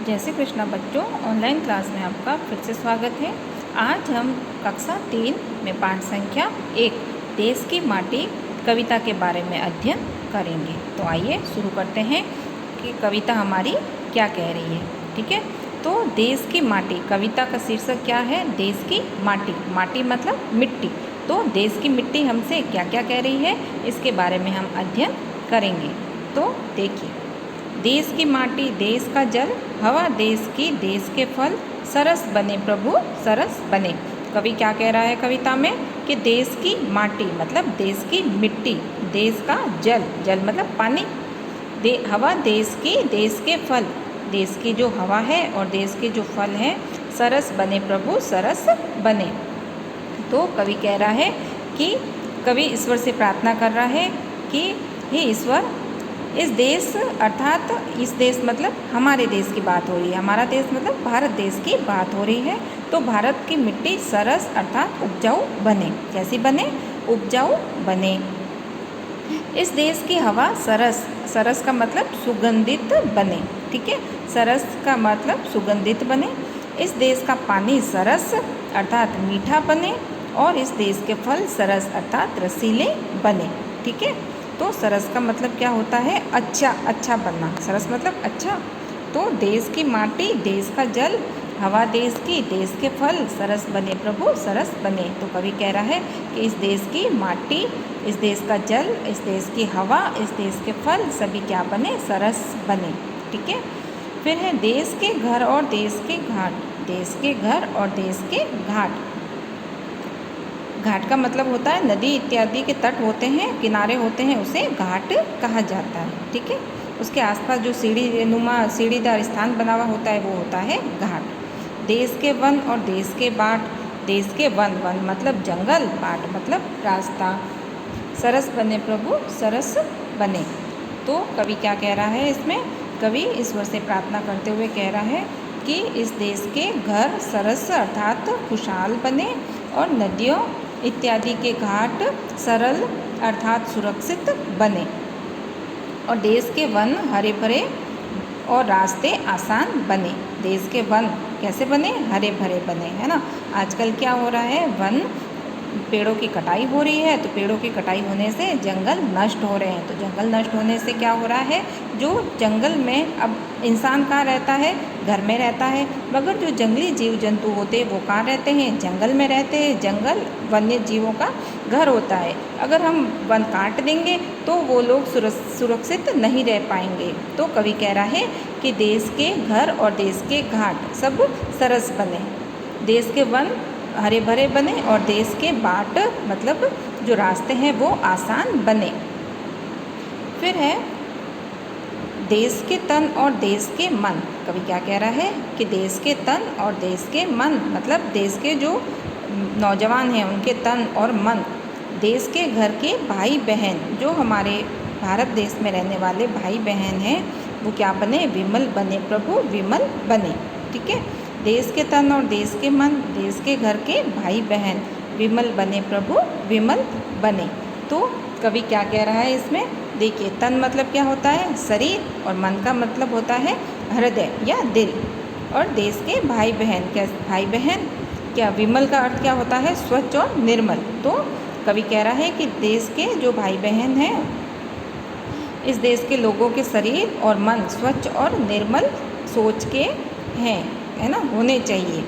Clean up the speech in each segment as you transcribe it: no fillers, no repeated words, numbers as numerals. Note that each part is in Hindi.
जय श्री कृष्णा बच्चों, ऑनलाइन क्लास में आपका फिर से स्वागत है। आज हम कक्षा 3 में पाठ संख्या 1 देश की माटी कविता के बारे में अध्ययन करेंगे। तो आइए शुरू करते हैं कि कविता हमारी क्या कह रही है। ठीक है, तो देश की माटी कविता का शीर्षक क्या है? देश की माटी। माटी मतलब मिट्टी। तो देश की मिट्टी हमसे क्या क्या कह रही है, इसके बारे में हम अध्ययन करेंगे। तो देखिए, देश की माटी, देश का जल, हवा देश की, देश के फल, सरस बने प्रभु सरस बने। कवि क्या कह रहा है कविता में कि देश की माटी मतलब देश की मिट्टी, देश का जल, जल मतलब पानी, हवा देश की, देश के फल, देश की जो हवा है और देश के जो फल हैं, सरस बने प्रभु सरस बने। तो कवि कह रहा है कि कवि ईश्वर से प्रार्थना कर रहा है कि हे ईश्वर, इस देश अर्थात इस देश मतलब हमारे देश की बात हो रही है, हमारा देश मतलब भारत देश की बात हो रही है। तो भारत की मिट्टी सरस अर्थात उपजाऊ बने। कैसी बने? उपजाऊ बने। इस देश की हवा सरस, सरस का मतलब सुगंधित बने। ठीक है, सरस का मतलब सुगंधित बने। इस देश का पानी सरस अर्थात मीठा बने और इस देश के फल सरस अर्थात रसीले बने। ठीक है, तो सरस का मतलब क्या होता है? अच्छा, अच्छा बनना। सरस मतलब अच्छा। तो देश की माटी, देश का जल, हवा देश की, देश के फल, सरस बने प्रभु सरस बने। तो कवि कह रहा है कि इस देश की माटी, इस देश का जल, इस देश की हवा, इस देश के फल सभी क्या बने? सरस बने। ठीक है, फिर है देश के घर और देश के घाट। देश के घर और देश के घाट। घाट का मतलब होता है नदी इत्यादि के तट होते हैं, किनारे होते हैं, उसे घाट कहा जाता है। ठीक है, उसके आसपास जो सीढ़ीदार स्थान बना हुआ होता है वो होता है घाट। देश के वन और देश के बाट। देश के वन, वन मतलब जंगल, बाट मतलब रास्ता। सरस बने प्रभु सरस बने। तो कवि क्या कह रहा है इसमें? कवि ईश्वर से प्रार्थना करते हुए कह रहा है कि इस देश के घर सरस अर्थात खुशहाल बने और नदियों इत्यादि के घाट सरल अर्थात सुरक्षित बने और देश के वन हरे भरे और रास्ते आसान बने। देश के वन कैसे बने? हरे भरे बने, है ना। आजकल क्या हो रहा है? वन पेड़ों की कटाई हो रही है, तो पेड़ों की कटाई होने से जंगल नष्ट हो रहे हैं। तो जंगल नष्ट होने से क्या हो रहा है? जो जंगल में अब इंसान कहाँ रहता है? घर में रहता है, मगर जो जंगली जीव जंतु होते हैं वो कहाँ रहते हैं? जंगल में रहते हैं। जंगल वन्य जीवों का घर होता है। अगर हम वन काट देंगे तो वो लोग सुरक्षित नहीं रह पाएंगे। तो कवि कह रहा है कि देश के घर और देश के घाट सब सरस बने, देश के वन हरे भरे बने और देश के बाट मतलब जो रास्ते हैं वो आसान बने। फिर है देश के तन और देश के मन। कवि क्या कह रहा है कि देश के तन और देश के मन मतलब देश के जो नौजवान हैं उनके तन और मन। देश के घर के भाई बहन, जो हमारे भारत देश में रहने वाले भाई बहन हैं वो क्या बने? विमल बने प्रभु विमल बने। ठीक है, देश के तन और देश के मन, देश के घर के भाई बहन विमल बने प्रभु विमल बने। तो कवि क्या कह रहा है इसमें? देखिए, तन मतलब क्या होता है? शरीर, और मन का मतलब होता है हृदय या दिल। और देश के भाई बहन, क्या भाई बहन क्या? विमल का अर्थ क्या होता है? स्वच्छ और निर्मल। तो कवि कह रहा है कि देश के जो भाई बहन हैं, इस देश के लोगों के शरीर और मन स्वच्छ और निर्मल सोच के हैं, है ना, होने चाहिए।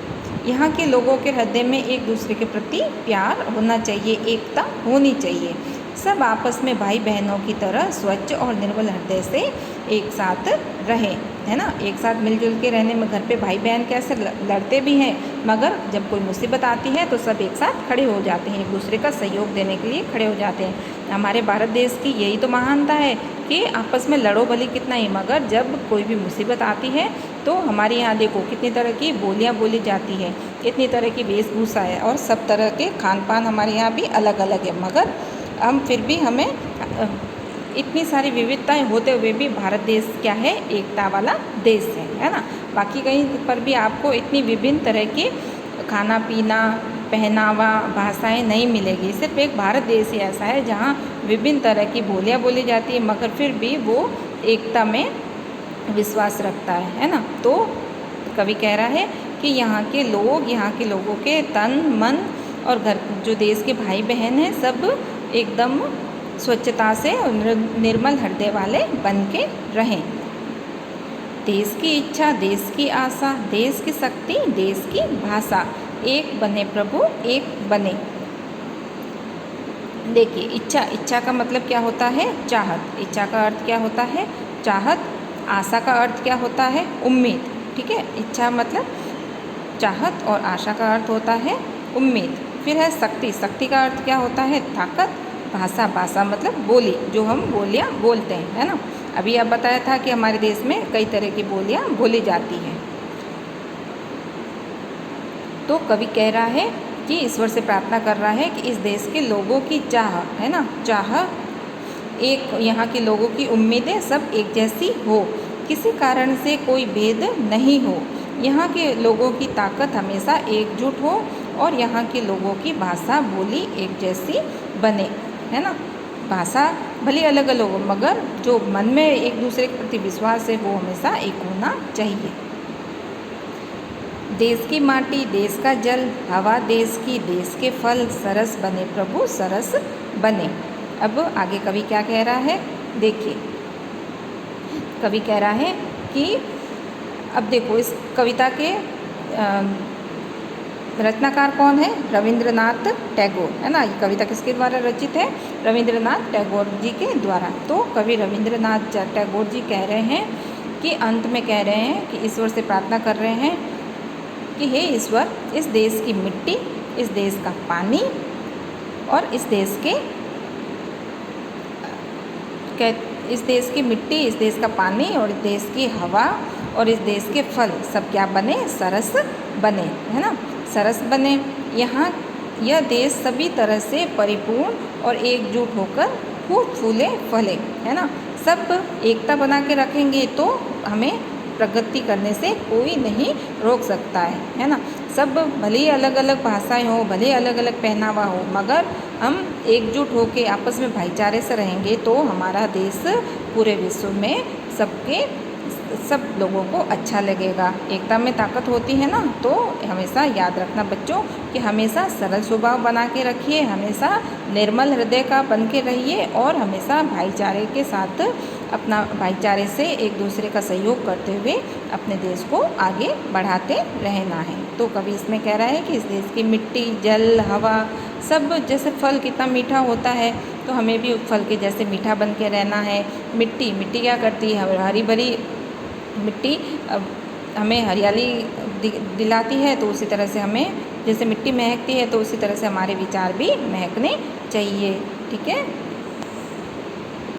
यहाँ के लोगों के हृदय में एक दूसरे के प्रति प्यार होना चाहिए, एकता होनी चाहिए। सब आपस में भाई बहनों की तरह स्वच्छ और निर्मल हृदय से एक साथ रहें, है ना। एक साथ मिलजुल के रहने में घर पे भाई बहन कैसे लड़ते भी हैं, मगर जब कोई मुसीबत आती है तो सब एक साथ खड़े हो जाते हैं, एक दूसरे का सहयोग देने के लिए खड़े हो जाते हैं। हमारे भारत देश की यही तो महानता है कि आपस में लड़ो भले कितना ही, मगर जब कोई भी मुसीबत आती है तो हमारे यहाँ देखो कितनी तरह की बोलियाँ बोली जाती है, कितनी तरह की वेशभूषा है और सब तरह के खान पान हमारे यहाँ भी अलग अलग है, मगर हम फिर भी हमें इतनी सारी विविधताएं होते हुए भी भारत देश क्या है? एकता वाला देश है ना। बाकी कहीं पर भी आपको इतनी विभिन्न तरह के खाना पीना, पहनावा, भाषाएं नहीं मिलेगी। सिर्फ एक भारत देश ही ऐसा है जहाँ विभिन्न तरह की बोलियाँ बोली जाती है, मगर फिर भी वो एकता में विश्वास रखता है ना। तो कवि कह रहा है कि यहाँ के लोग, यहाँ के लोगों के तन मन और घर जो देश के भाई बहन हैं सब एकदम स्वच्छता से और निर्मल हृदय वाले बन के रहें। देश की इच्छा, देश की आशा, देश की शक्ति, देश की भाषा, एक बने प्रभु एक बने। देखिए इच्छा, इच्छा का मतलब क्या होता है? चाहत। इच्छा का अर्थ क्या होता है? चाहत। आशा का अर्थ क्या होता है? उम्मीद। ठीक है, इच्छा मतलब चाहत और आशा का अर्थ होता है उम्मीद। फिर है शक्ति, शक्ति का अर्थ क्या होता है? ताकत। भाषा, भाषा मतलब बोली, जो हम बोलियाँ बोलते हैं, है ना। अभी आप बताया था कि हमारे देश में कई तरह की बोलियाँ बोली जाती हैं। तो कवि कह रहा है कि ईश्वर से प्रार्थना कर रहा है कि इस देश के लोगों की चाह, है ना, चाह एक, यहाँ के लोगों की उम्मीदें सब एक जैसी हो, किसी कारण से कोई भेद नहीं हो। यहाँ के लोगों की ताकत हमेशा एकजुट हो और यहाँ के लोगों की भाषा बोली एक जैसी बने, है ना। भाषा भले अलग अलग हो मगर जो मन में एक दूसरे के प्रति विश्वास है वो हमेशा एक होना चाहिए। देश की माटी, देश का जल, हवा देश की, देश के फल, सरस बने प्रभु सरस बने। अब आगे कवि क्या कह रहा है? देखिए कवि कह रहा है कि अब देखो इस कविता के रचनाकार कौन है? रविंद्रनाथ टैगोर, है ना। ये कविता किसके द्वारा रचित है? रविंद्रनाथ टैगोर जी के द्वारा। तो कवि रविंद्रनाथ टैगोर जी कह रहे हैं कि अंत में कह रहे हैं कि ईश्वर से प्रार्थना कर रहे हैं कि हे ईश्वर, इस देश की मिट्टी, इस देश का पानी और इस देश की मिट्टी, इस देश का पानी और इस देश की हवा और इस देश के फल सब क्या बने? सरस बने, है ना, सरस बने। यहाँ यह देश सभी तरह से परिपूर्ण और एकजुट होकर खूब फूले फले, है ना। सब एकता बना के रखेंगे तो हमें प्रगति करने से कोई नहीं रोक सकता है ना। सब भले ही अलग अलग भाषाएं हो, भले अलग अलग पहनावा हो, मगर हम एकजुट होके आपस में भाईचारे से रहेंगे तो हमारा देश पूरे विश्व में सब लोगों को अच्छा लगेगा। एकता में ताकत होती है ना। तो हमेशा याद रखना बच्चों कि हमेशा सरल स्वभाव बना के रखिए, हमेशा निर्मल हृदय का बन के रहिए और हमेशा भाईचारे के साथ अपना भाईचारे से एक दूसरे का सहयोग करते हुए अपने देश को आगे बढ़ाते रहना है। तो कवि इसमें कह रहा है कि इस देश की मिट्टी, जल, हवा सब, जैसे फल कितना मीठा होता है तो हमें भी फल के जैसे मीठा बन के रहना है। मिट्टी क्या करती है? हरी भरी मिट्टी हमें हरियाली दिलाती है, तो उसी तरह से हमें जैसे मिट्टी महकती है तो उसी तरह से हमारे विचार भी महकने चाहिए। ठीक है।